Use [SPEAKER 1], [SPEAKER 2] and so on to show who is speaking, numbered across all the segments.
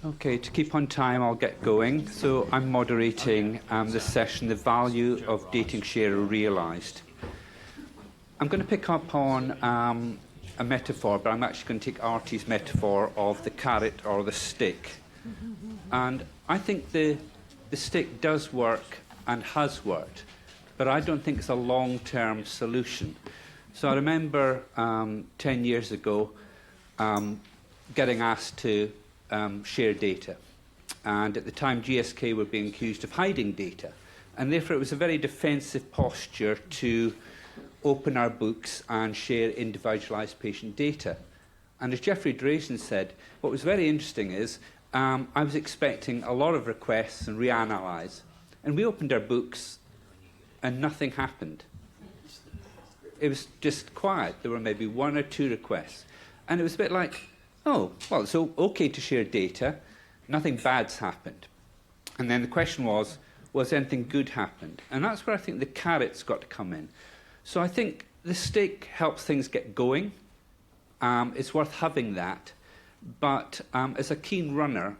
[SPEAKER 1] Okay, to keep on time, I'll get going. So I'm moderating this session, The Value of Dating Share Realised. I'm going to pick up on a metaphor, but I'm actually going to take Artie's metaphor of the carrot or the stick. And I think the stick does work and has worked, but I don't think it's a long-term solution. So I remember 10 years ago getting asked to share data. And at the time, GSK were being accused of hiding data. And therefore, it was a very defensive posture to open our books and share individualized patient data. And as Jeffrey Drazen said, what was very interesting is I was expecting a lot of requests and reanalyze. And we opened our books and nothing happened. It was just quiet. There were maybe one or two requests. And it was a bit like, oh, well, it's okay to share data. Nothing bad's happened. And then the question was anything good happened? And that's where I think the carrot's got to come in. So I think the stick helps things get going. It's worth having that. But as a keen runner,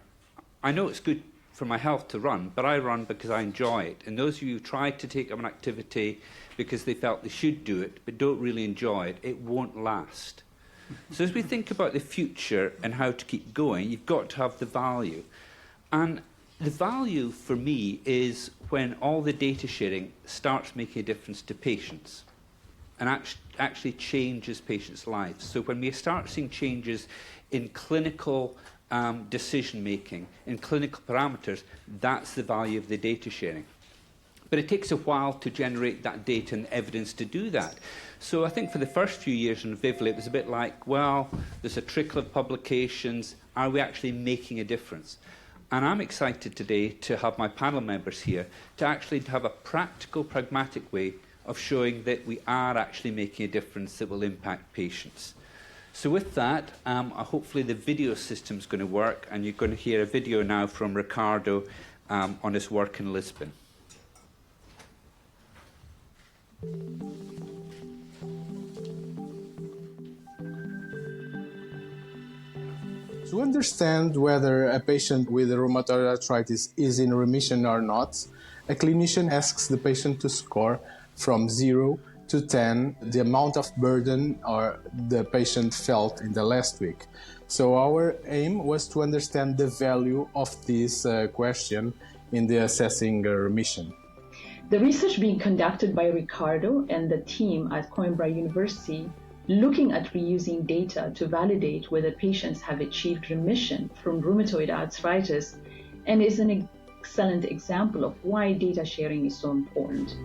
[SPEAKER 1] I know it's good for my health to run, but I run because I enjoy it. And those of you who try to take up an activity because they felt they should do it, but don't really enjoy it, it won't last. So as we think about the future and how to keep going, you've got to have the value. And the value for me is when all the data sharing starts making a difference to patients and actually changes patients' lives. So when we start seeing changes in clinical decision-making, in clinical parameters, that's the value of the data sharing. But it takes a while to generate that data and evidence to do that. So I think for the first few years in Vivli, it was a bit like, well, there's a trickle of publications. Are we actually making a difference? And I'm excited today to have my panel members here to actually have a practical, pragmatic way of showing that we are actually making a difference that will impact patients. So with that, hopefully the video system's going to work, and you're going to hear a video now from Ricardo on his work in Lisbon.
[SPEAKER 2] To understand whether a patient with rheumatoid arthritis is in remission or not, a clinician asks the patient to score from 0 to 10 the amount of burden or the patient felt in the last week. So our aim was to understand the value of this question in the assessing remission.
[SPEAKER 3] The research being conducted by Ricardo and the team at Coimbra University looking at reusing data to validate whether patients have achieved remission from rheumatoid arthritis and is an excellent example of why data sharing is so important.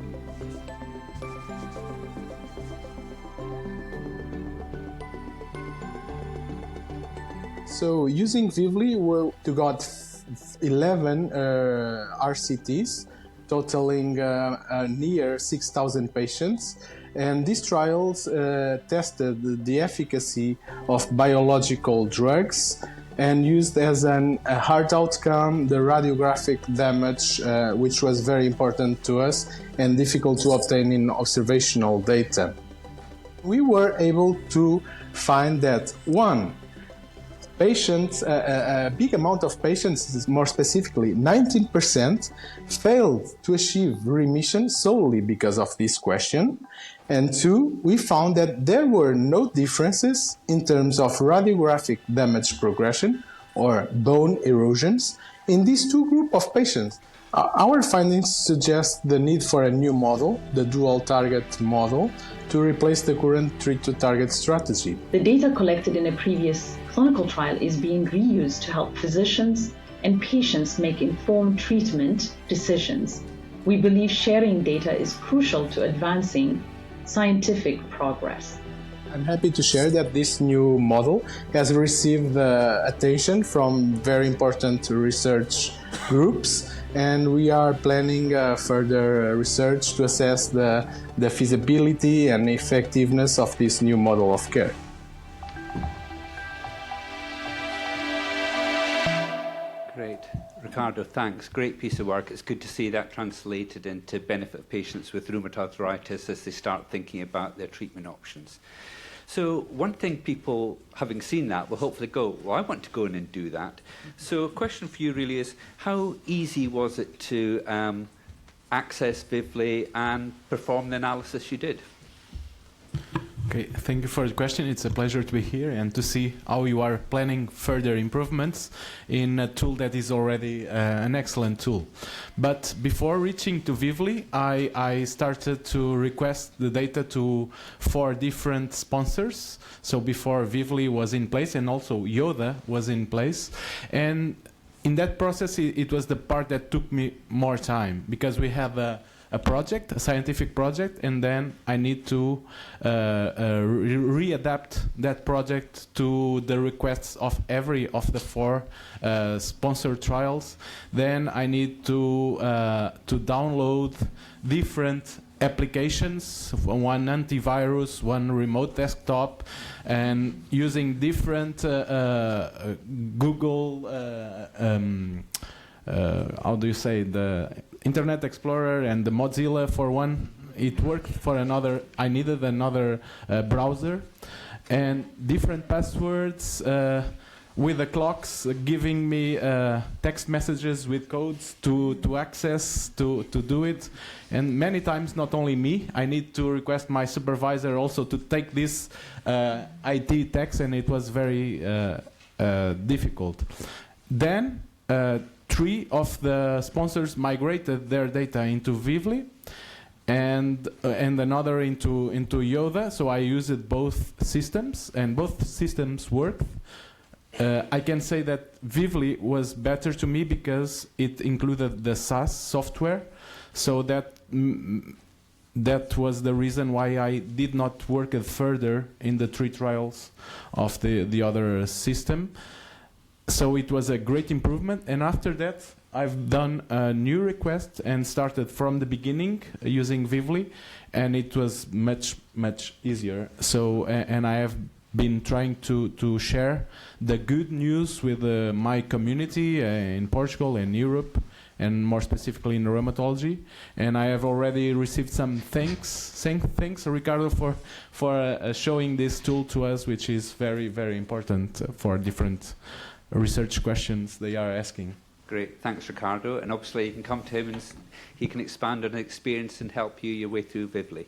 [SPEAKER 2] So using Vivli, we got 11 RCTs, totaling near 6,000 patients. And these trials tested the efficacy of biological drugs and used as a hard outcome the radiographic damage, which was very important to us and difficult to obtain in observational data. We were able to find that, one, patients, a big amount of patients, more specifically 19%, failed to achieve remission solely because of this question. And two, we found that there were no differences in terms of radiographic damage progression or bone erosions in these two groups of patients. Our findings suggest the need for a new model, the dual target model, to replace the current treat-to-target strategy.
[SPEAKER 3] The data collected in a previous clinical trial is being reused to help physicians and patients make informed treatment decisions. We believe sharing data is crucial to advancing scientific progress.
[SPEAKER 2] I'm happy to share that this new model has received attention from very important research groups, and we are planning further research to assess the feasibility and effectiveness of this new model of care.
[SPEAKER 1] Great. Ricardo, thanks. Great piece of work. It's good to see that translated into benefit of patients with rheumatoid arthritis as they start thinking about their treatment options. So one thing people, having seen that, will hopefully go, well, I want to go in and do that. So a question for you really is, how easy was it to access Vivli and perform the analysis you did?
[SPEAKER 4] Okay, thank you for the question. It's a pleasure to be here and to see how you are planning further improvements in a tool that is already an excellent tool. But before reaching to Vivli, I started to request the data to 4 different sponsors. So before Vivli was in place, and also Yoda was in place. And in that process, it was the part that took me more time, because we have a project, a scientific project, and then I need to readapt that project to the requests of every of the 4 sponsored trials. Then I need to download different applications, one antivirus, one remote desktop, and using different Google, how do you say, the Internet Explorer and the Mozilla for one. It worked for another. I needed another browser, and different passwords with the clocks giving me text messages with codes to access, to do it. And many times, not only me, I need to request my supervisor also to take this IT text, and it was very difficult. Then 3 of the sponsors migrated their data into Vivli, and another into Yoda. So I used both systems, and both systems worked. I can say that Vivli was better to me because it included the SaaS software, so that was the reason why I did not work it further in the 3 trials of the other system. So it was a great improvement, and after that I've done a new request and started from the beginning using Vivli, and it was much easier. So and I have been trying to share the good news with my community in Portugal and Europe, and more specifically in rheumatology. And I have already received some thanks, Ricardo, for showing this tool to us, which is very important for different research questions they are asking.
[SPEAKER 1] Great, thanks, Ricardo. And obviously you can come to him and he can expand on experience and help you your way through Vivli.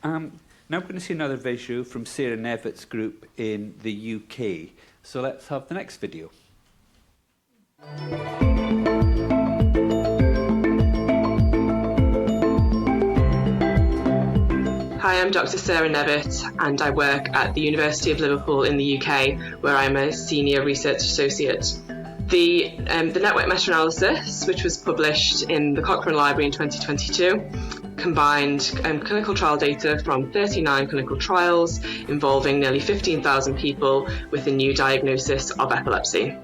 [SPEAKER 1] Now we're going to see another visual from Sarah Nevitt's group in the UK. So let's have the next video.
[SPEAKER 5] Hi, I'm Dr. Sarah Nevitt, and I work at the University of Liverpool in the UK, where I'm a senior research associate. The network meta-analysis, which was published in the Cochrane Library in 2022, combined clinical trial data from 39 clinical trials involving nearly 15,000 people with a new diagnosis of epilepsy.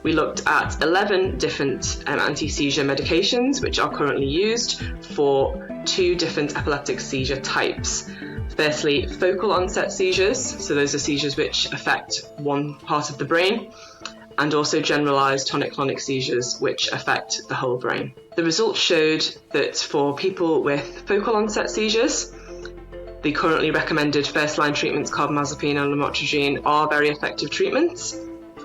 [SPEAKER 5] We looked at 11 different anti-seizure medications which are currently used for 2 different epileptic seizure types. Firstly, focal onset seizures, so those are seizures which affect one part of the brain, and also generalized tonic-clonic seizures which affect the whole brain. The results showed that for people with focal onset seizures, the currently recommended first-line treatments, carbamazepine and lamotrigine, are very effective treatments,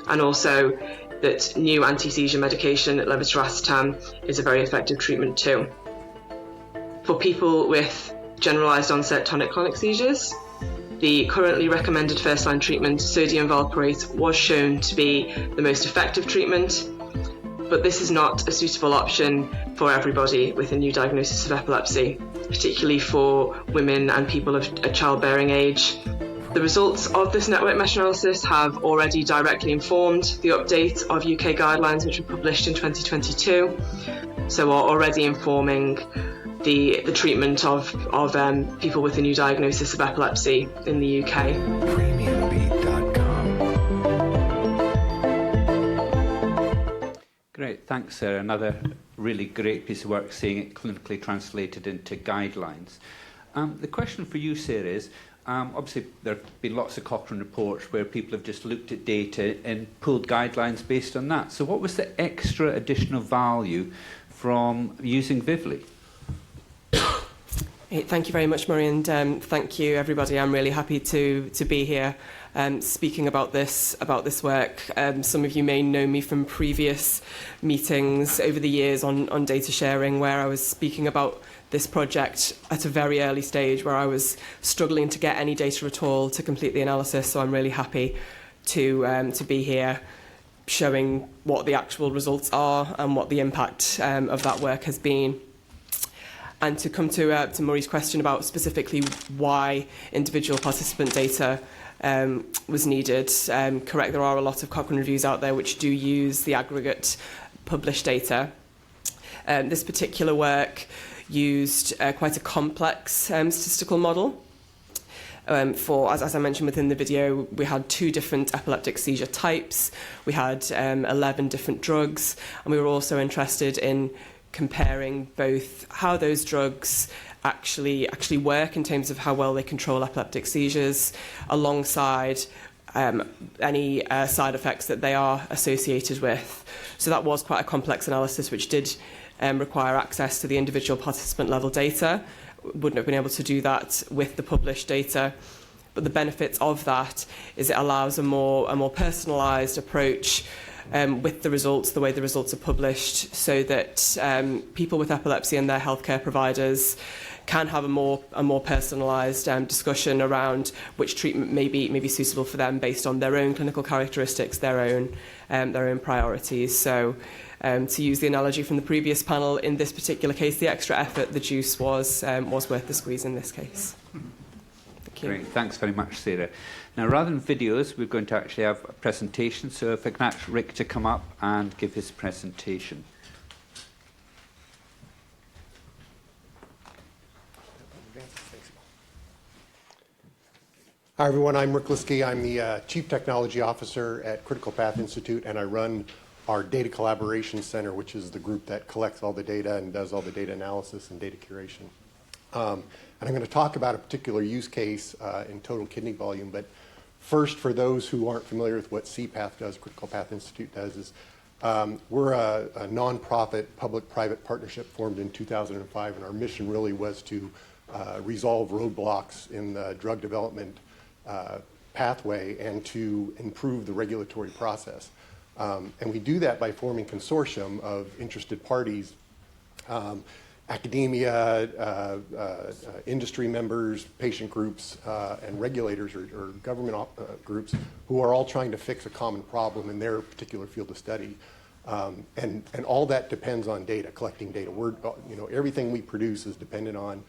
[SPEAKER 5] and also that new anti-seizure medication, levetiracetam, is a very effective treatment too. For people with generalized onset tonic-clonic seizures, the currently recommended first-line treatment, sodium valproate, was shown to be the most effective treatment, but this is not a suitable option for everybody with a new diagnosis of epilepsy, particularly for women and people of a childbearing age. The results of this network meta-analysis have already directly informed the update of UK guidelines, which were published in 2022, so are already informing the treatment of people with a new diagnosis of epilepsy in the UK.
[SPEAKER 1] Great, thanks, Sarah. Another really great piece of work, seeing it clinically translated into guidelines. The question for you, Sarah, is obviously there have been lots of Cochrane reports where people have just looked at data and pulled guidelines based on that. So what was the extra additional value from using Vivli?
[SPEAKER 6] Hey, thank you very much, Murray, and thank you, everybody. I'm really happy to be here speaking about this work. Some of you may know me from previous meetings over the years on data sharing, where I was speaking about this project at a very early stage, where I was struggling to get any data at all to complete the analysis. So I'm really happy to be here, showing what the actual results are and what the impact of that work has been. And to come to Murray's question about specifically why individual participant data was needed, correct, there are a lot of Cochrane reviews out there which do use the aggregate published data. This particular work used quite a complex statistical model. As I mentioned within the video, we had 2 different epileptic seizure types, we had 11 different drugs, and we were also interested in comparing both how those drugs actually work in terms of how well they control epileptic seizures, alongside any side effects that they are associated with. So that was quite a complex analysis, which did require access to the individual participant level data. Wouldn't have been able to do that with the published data. But the benefits of that is it allows a more personalised approach with the results, the way the results are published, so that people with epilepsy and their healthcare providers can have a more personalised discussion around which treatment may be suitable for them based on their own clinical characteristics, their own priorities. So to use the analogy from the previous panel, in this particular case, the extra effort, the juice was worth the squeeze in this case. Thank you.
[SPEAKER 1] Great, thanks very much, Sarah. Now, rather than videos, we're going to actually have a presentation. So if I can ask Rick to come up and give his presentation.
[SPEAKER 7] Hi, everyone. I'm Rick Liwski. I'm the Chief Technology Officer at Critical Path Institute, and I run our Data Collaboration Center, which is the group that collects all the data and does all the data analysis and data curation. And I'm going to talk about a particular use case in total kidney volume. But first, for those who aren't familiar with what CPath does, Critical Path Institute does, is we're a nonprofit public-private partnership formed in 2005, and our mission really was to resolve roadblocks in the drug development pathway and to improve the regulatory process. And we do that by forming a consortium of interested parties, academia, industry members, patient groups, and regulators or government groups who are all trying to fix a common problem in their particular field of study. And all that depends on data, collecting data. Everything we produce is dependent on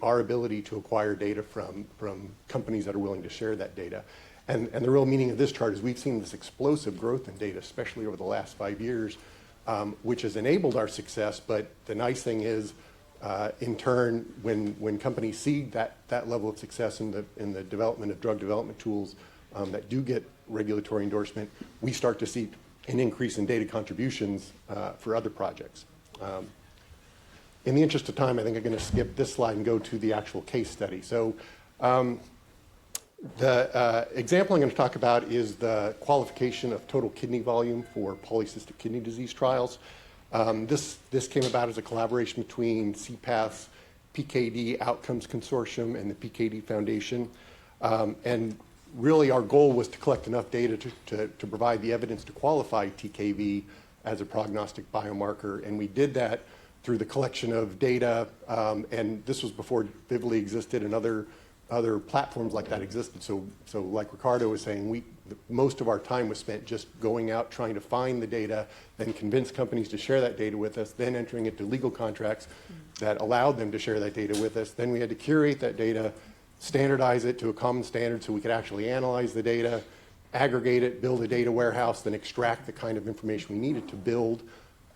[SPEAKER 7] our ability to acquire data from companies that are willing to share that data. And the real meaning of this chart is we've seen this explosive growth in data, especially over the last 5 years, which has enabled our success. But the nice thing is, in turn, when companies see that level of success in the development of drug development tools that do get regulatory endorsement, we start to see an increase in data contributions for other projects. In the interest of time, I think I'm going to skip this slide and go to the actual case study. So the example I'm going to talk about is the qualification of total kidney volume for polycystic kidney disease trials. This came about as a collaboration between CPath's PKD Outcomes Consortium and the PKD Foundation. And really our goal was to collect enough data to provide the evidence to qualify TKV as a prognostic biomarker. And we did that through the collection of data, and this was before Vivli existed and other platforms like that existed. So like Ricardo was saying, most of our time was spent just going out trying to find the data, then convince companies to share that data with us, then entering into legal contracts that allowed them to share that data with us. Then we had to curate that data, standardize it to a common standard so we could actually analyze the data, aggregate it, build a data warehouse, then extract the kind of information we needed to build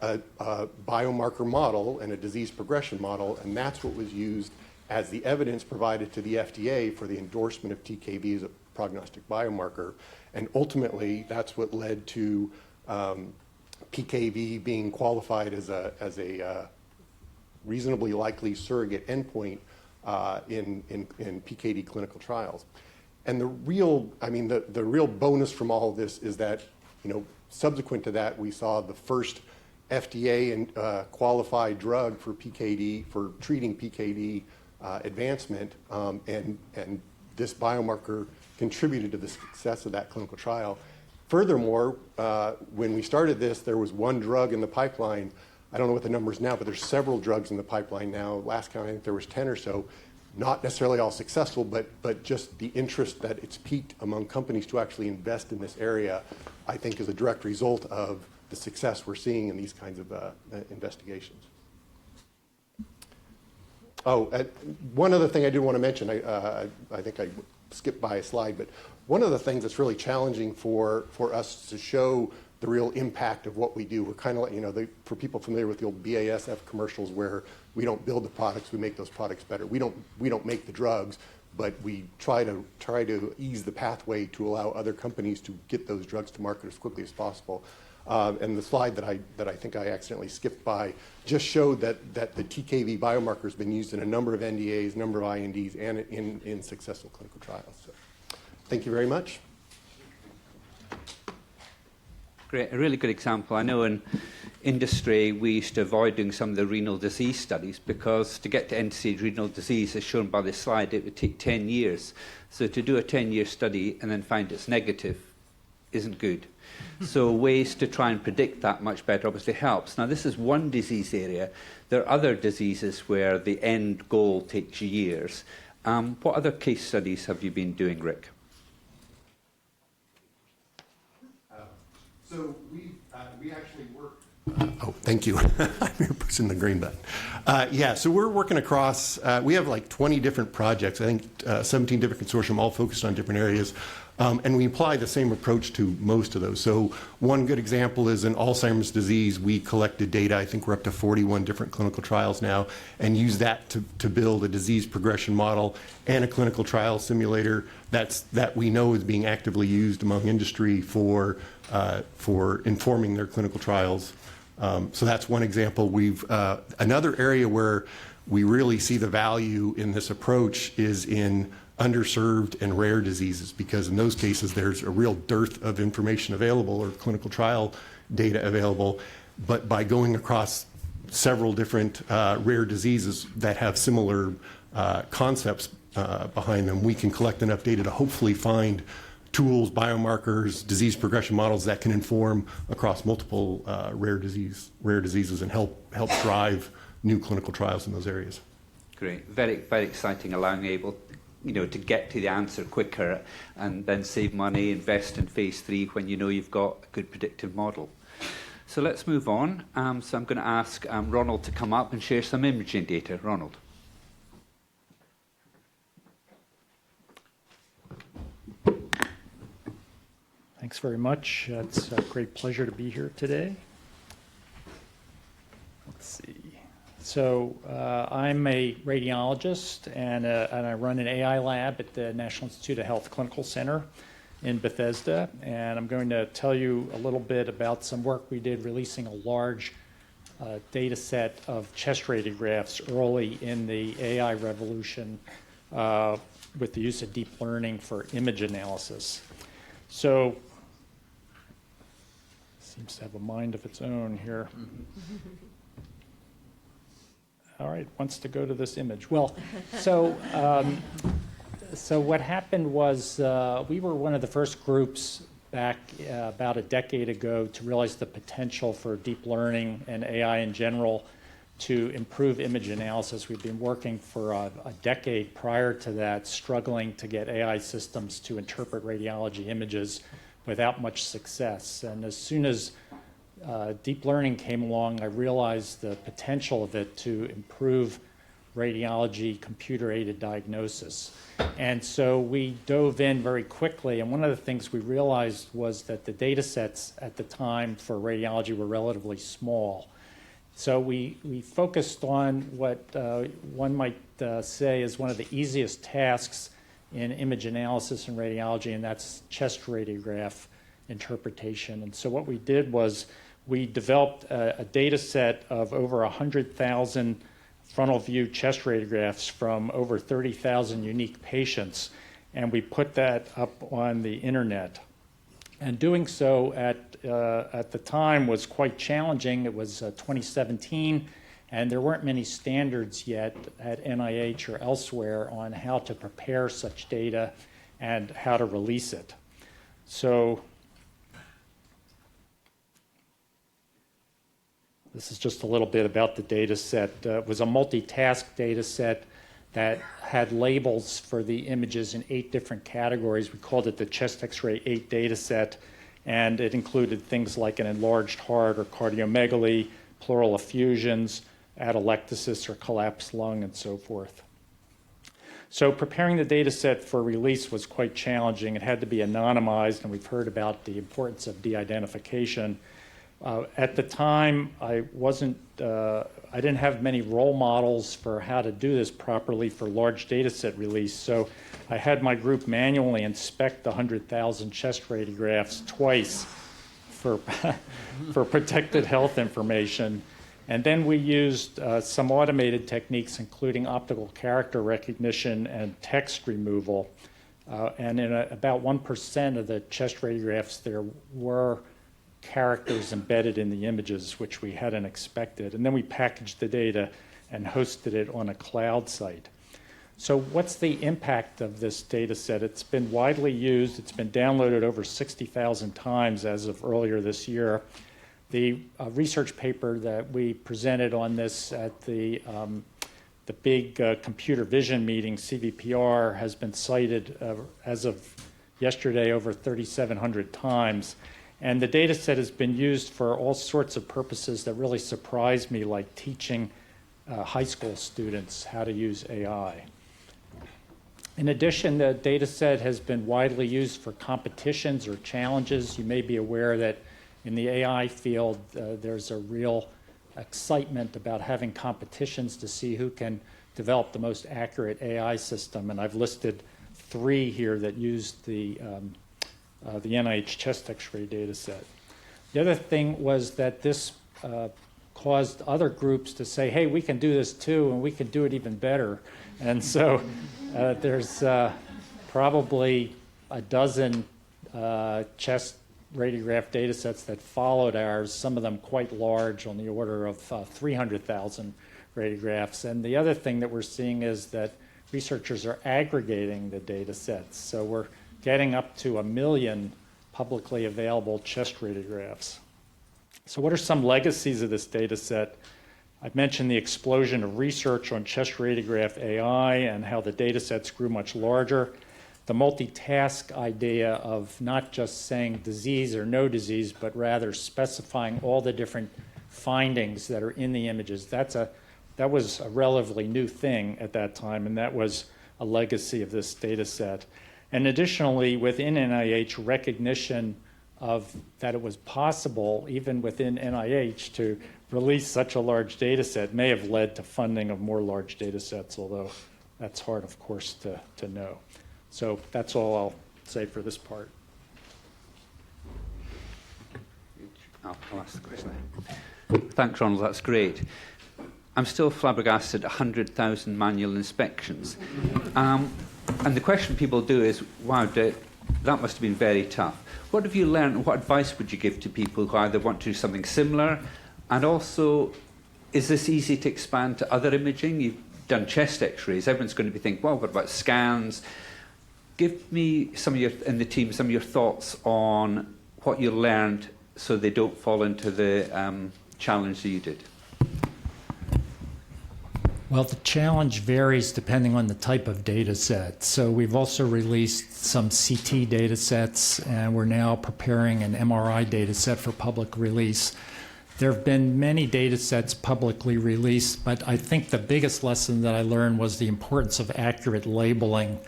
[SPEAKER 7] a biomarker model and a disease progression model, and that's what was used as the evidence provided to the FDA for the endorsement of TKV as a prognostic biomarker. And ultimately, that's what led to PKV being qualified as a reasonably likely surrogate endpoint in PKD clinical trials. And the real bonus from all of this is that, subsequent to that, we saw the first FDA qualified drug for PKD, for treating PKD advancement, and this biomarker contributed to the success of that clinical trial. Furthermore, when we started this, there was one drug in the pipeline. I don't know what the number is now, but there's several drugs in the pipeline now. Last count, I think there was 10 or so. Not necessarily all successful, but just the interest that it's piqued among companies to actually invest in this area, I think is a direct result of the success we're seeing in these kinds of investigations. Oh, one other thing I do want to mention, I think I skipped by a slide, but one of the things that's really challenging for us to show the real impact of what we do, we're kind of like, for people familiar with the old BASF commercials where we don't build the products, we make those products better. We don't make the drugs, but we try to ease the pathway to allow other companies to get those drugs to market as quickly as possible. And the slide that I think I accidentally skipped by just showed that the TKV biomarker has been used in a number of NDAs, number of INDs, and in successful clinical trials. So, thank you very much.
[SPEAKER 1] Great, a really good example. I know in industry we used to avoid doing some of the renal disease studies because to get to end-stage renal disease, as shown by this slide, it would take 10 years. So to do a 10-year study and then find it's negative isn't good. So ways to try and predict that much better obviously helps. Now this is one disease area. There are other diseases where the end goal takes years. What other case studies have you been doing, Rick?
[SPEAKER 7] So we actually work. Oh, thank you. I'm here pushing the green button. Yeah, so we're working across. We have like 20 different projects. I think 17 different consortium, all focused on different areas, and we apply the same approach to most of those. So one good example is in Alzheimer's disease. We collected data. I think we're up to 41 different clinical trials now, and use that to build a disease progression model and a clinical trial simulator that we know is being actively used among industry for informing their clinical trials. So that's one example. Another area where we really see the value in this approach is in underserved and rare diseases, because in those cases there's a real dearth of information available or clinical trial data available. But by going across several different rare diseases that have similar concepts behind them, we can collect enough data to hopefully find tools, biomarkers, disease progression models that can inform across multiple rare diseases and help drive new clinical trials in those areas.
[SPEAKER 1] Great, very, very exciting, allowing able, to get to the answer quicker and then save money, invest in phase 3 when you know you've got a good predictive model. So let's move on. So I'm going to ask Ronald to come up and share some imaging data. Ronald.
[SPEAKER 8] Thanks very much. It's a great pleasure to be here today. Let's see. So I'm a radiologist, and I run an AI lab at the National Institute of Health Clinical Center in Bethesda. And I'm going to tell you a little bit about some work we did releasing a large data set of chest radiographs early in the AI revolution with the use of deep learning for image analysis. So seems to have a mind of its own here. All right, wants to go to this image. Well, so what happened was we were one of the first groups back about a decade ago to realize the potential for deep learning and AI in general to improve image analysis. We've been working for a decade prior to that, struggling to get AI systems to interpret radiology images without much success. And as soon as deep learning came along, I realized the potential of it to improve radiology computer-aided diagnosis. And so we dove in very quickly, and one of the things we realized was that the data sets at the time for radiology were relatively small. So we focused on what one might say is one of the easiest tasks in image analysis and radiology, and that's chest radiograph interpretation. And so what we did was we developed a data set of over 100,000 frontal view chest radiographs from over 30,000 unique patients, and we put that up on the internet. And doing so at the time was quite challenging. It was 2017, And there weren't many standards yet at NIH or elsewhere on how to prepare such data and how to release it. So this is just a little bit about the data set. It was a multitask data set that had labels for the images in 8 different categories. We called it the chest X-ray 8 data set, and it included things like an enlarged heart or cardiomegaly, pleural effusions, atelectasis or collapsed lung, and so forth. So preparing the data set for release was quite challenging. It had to be anonymized, and we've heard about the importance of de-identification. At the time, I didn't have many role models for how to do this properly for large data set release, so I had my group manually inspect 100,000 chest radiographs twice for, for protected health information. And then we used some automated techniques, including optical character recognition and text removal. And in about 1% of the chest radiographs, there were characters embedded in the images, which we hadn't expected. And then we packaged the data and hosted it on a cloud site. So what's the impact of this data set? It's been widely used. It's been downloaded over 60,000 times as of earlier this year. The research paper that we presented on this at the big computer vision meeting, CVPR, has been cited as of yesterday over 3,700 times. And the data set has been used for all sorts of purposes that really surprised me, like teaching high school students how to use AI. In addition, the data set has been widely used for competitions or challenges. You may be aware that in the AI field, there's a real excitement about having competitions to see who can develop the most accurate AI system. And I've listed 3 here that used the NIH chest X-ray data set. The other thing was that this caused other groups to say, hey, we can do this too, and we can do it even better. And so there's probably a dozen chest radiograph data sets that followed ours, some of them quite large, on the order of 300,000 radiographs. And the other thing that we're seeing is that researchers are aggregating the data sets. So we're getting up to 1 million publicly available chest radiographs. So what are some legacies of this data set? I've mentioned the explosion of research on chest radiograph AI and how the data sets grew much larger. The multitask idea of not just saying disease or no disease, but rather specifying all the different findings that are in the images. That was a relatively new thing at that time, and that was a legacy of this data set. And additionally, within NIH, recognition of that it was possible, even within NIH, to release such a large data set may have led to funding of more large data sets, although that's hard, of course, to know. So that's all I'll say for this part.
[SPEAKER 1] I'll ask the question. Thanks, Ronald. That's great. I'm still flabbergasted at 100,000 manual inspections. And the question people do is, wow, that must have been very tough. What have you learned, and what advice would you give to people who either want to do something similar, and also, is this easy to expand to other imaging? You've done chest X-rays. Everyone's going to be thinking, well, what about scans? Give me in the team some of your thoughts on what you learned so they don't fall into the challenge that you did.
[SPEAKER 8] Well, the challenge varies depending on the type of data set. So we've also released some CT data sets, and we're now preparing an MRI data set for public release. There have been many data sets publicly released, but I think the biggest lesson that I learned was the importance of accurate labeling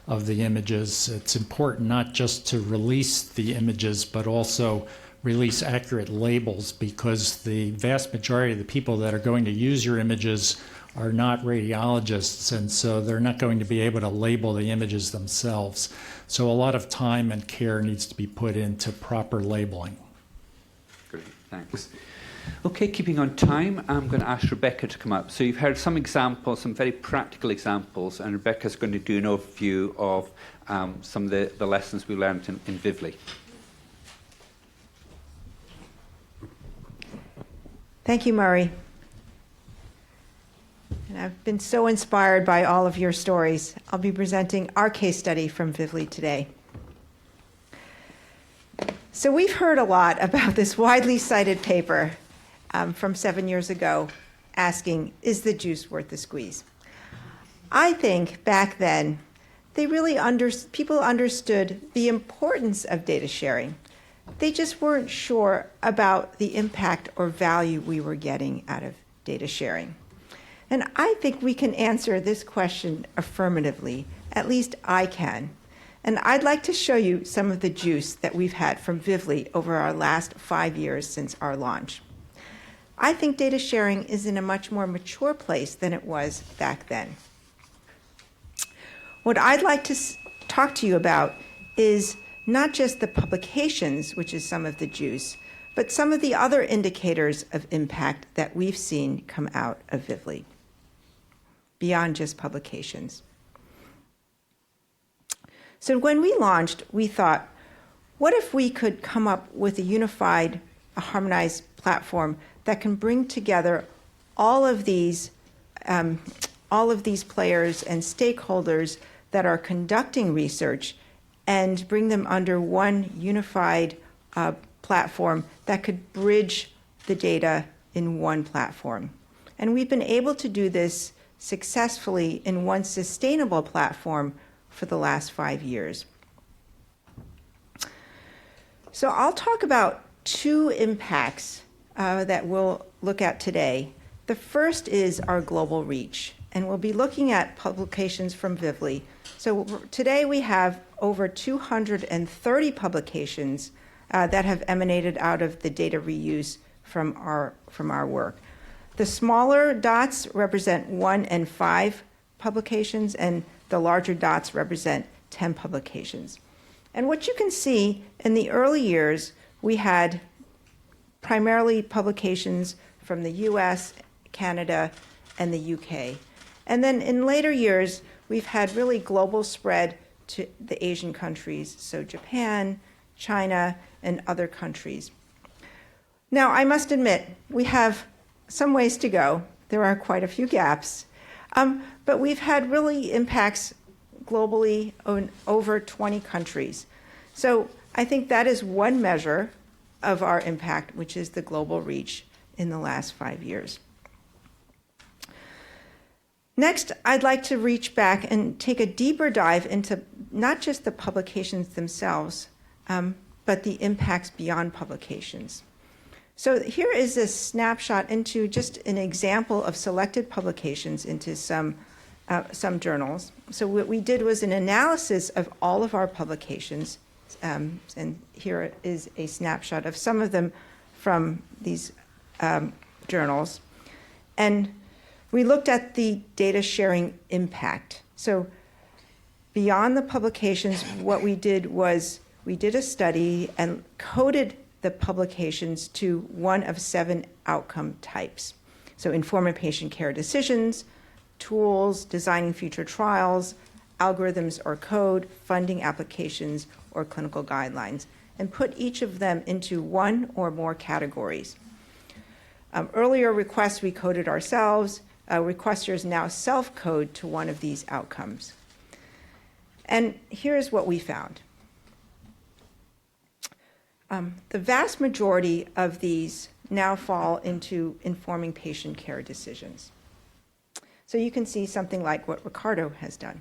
[SPEAKER 8] of the images. It's important not just to release the images, but also release accurate labels, because the vast majority of the people that are going to use your images are not radiologists, and so they're not going to be able to label the images themselves. So a lot of time and care needs to be put into proper labeling.
[SPEAKER 1] Great, thanks. Okay, keeping on time, I'm going to ask Rebecca to come up. So you've heard some examples, some very practical examples, and Rebecca's going to do an overview of some of the lessons we learned in Vivli.
[SPEAKER 9] Thank you, Murray. been so inspired by all of your stories. I'll be presenting our case study from Vivli today. So we've heard a lot about this widely cited paper from 7 years ago asking, is the juice worth the squeeze? I think back then, people understood the importance of data sharing. They just weren't sure about the impact or value we were getting out of data sharing. And I think we can answer this question affirmatively, at least I can. And I'd like to show you some of the juice that we've had from Vivli over our last 5 years since our launch. I think data sharing is in a much more mature place than it was back then. What I'd like to talk to you about is not just the publications, which is some of the juice, but some of the other indicators of impact that we've seen come out of Vivli, beyond just publications. So when we launched, we thought, what if we could come up with a unified, a harmonized platform that can bring together all of these players and stakeholders that are conducting research and bring them under one unified platform that could bridge the data in one platform. And we've been able to do this successfully in one sustainable platform for the last 5 years. So I'll talk about 2 impacts that we'll look at today. The first is our global reach, and we'll be looking at publications from Vivli. So today we have over 230 publications that have emanated out of the data reuse from our work. The smaller dots represent 1 and 5 publications, and the larger dots represent 10 publications. And what you can see in the early years, we had primarily publications from the US, Canada, and the UK. And then in later years, we've had really global spread to the Asian countries, so Japan, China, and other countries. Now, I must admit, we have some ways to go. There are quite a few gaps. But we've had really impacts globally in over 20 countries. So I think that is one measure of our impact, which is the global reach in the last 5 years. Next, I'd like to reach back and take a deeper dive into not just the publications themselves, but the impacts beyond publications. So here is a snapshot into just an example of selected publications into some journals. So what we did was an analysis of all of our publications, and here is a snapshot of some of them from these journals. And we looked at the data sharing impact. So beyond the publications, what we did was we did a study and coded the publications to one of 7 outcome types. So informing patient care decisions, tools, designing future trials, algorithms or code, funding applications, or clinical guidelines, and put each of them into 1 or more categories. Earlier requests we coded ourselves. Requesters now self-code to one of these outcomes. And here's what we found. The vast majority of these now fall into informing patient care decisions. So you can see something like what Ricardo has done.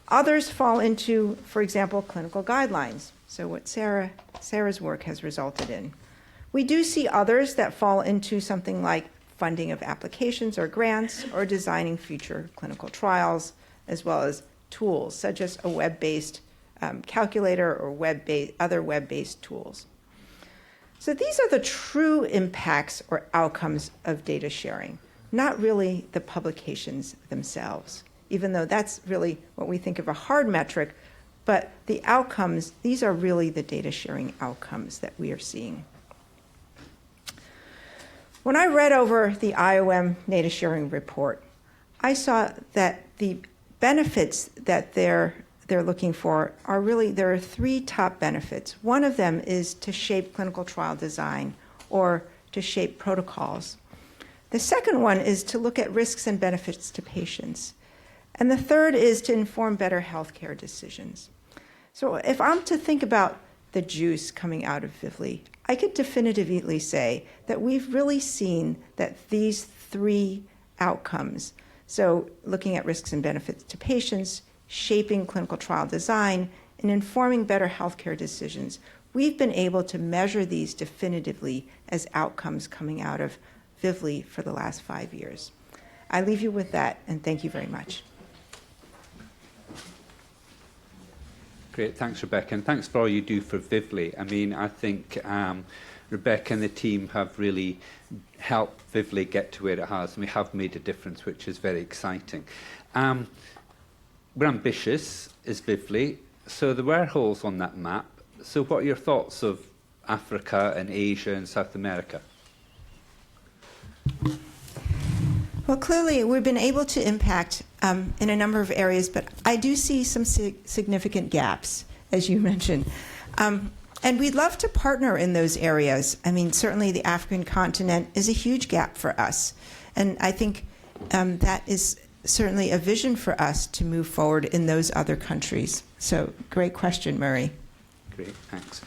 [SPEAKER 9] Others fall into, for example, clinical guidelines. So what Sarah's work has resulted in. We do see others that fall into something like funding of applications or grants or designing future clinical trials, as well as tools such as a web-based calculator or other web-based tools. So these are the true impacts or outcomes of data sharing, not really the publications themselves, even though that's really what we think of a hard metric, but the outcomes, these are really the data sharing outcomes that we are seeing. When I read over the IOM data sharing report, I saw that the benefits that they're looking for are really, there are 3 top benefits. One of them is to shape clinical trial design or to shape protocols. The second one is to look at risks and benefits to patients. And the third is to inform better healthcare decisions. So if I'm to think about the juice coming out of Vivli, I could definitively say that we've really seen that these three outcomes, so looking at risks and benefits to patients, shaping clinical trial design, and informing better healthcare decisions, we've been able to measure these definitively as outcomes coming out of Vivli for the last 5 years. I leave you with that, and thank you very much.
[SPEAKER 1] Great, thanks, Rebecca, and thanks for all you do for Vivli. I mean, I think Rebecca and the team have really helped Vivli get to where it has, and we have made a difference, which is very exciting. We're ambitious, as Vivli, so there were holes on that map. So what are your thoughts of Africa and Asia and South America?
[SPEAKER 9] Well, clearly, we've been able to impact in a number of areas, but I do see some significant gaps, as you mentioned. And we'd love to partner in those areas. I mean, certainly the African continent is a huge gap for us. And I think that is certainly a vision for us to move forward in those other countries. So, great question, Murray.
[SPEAKER 1] Great, thanks.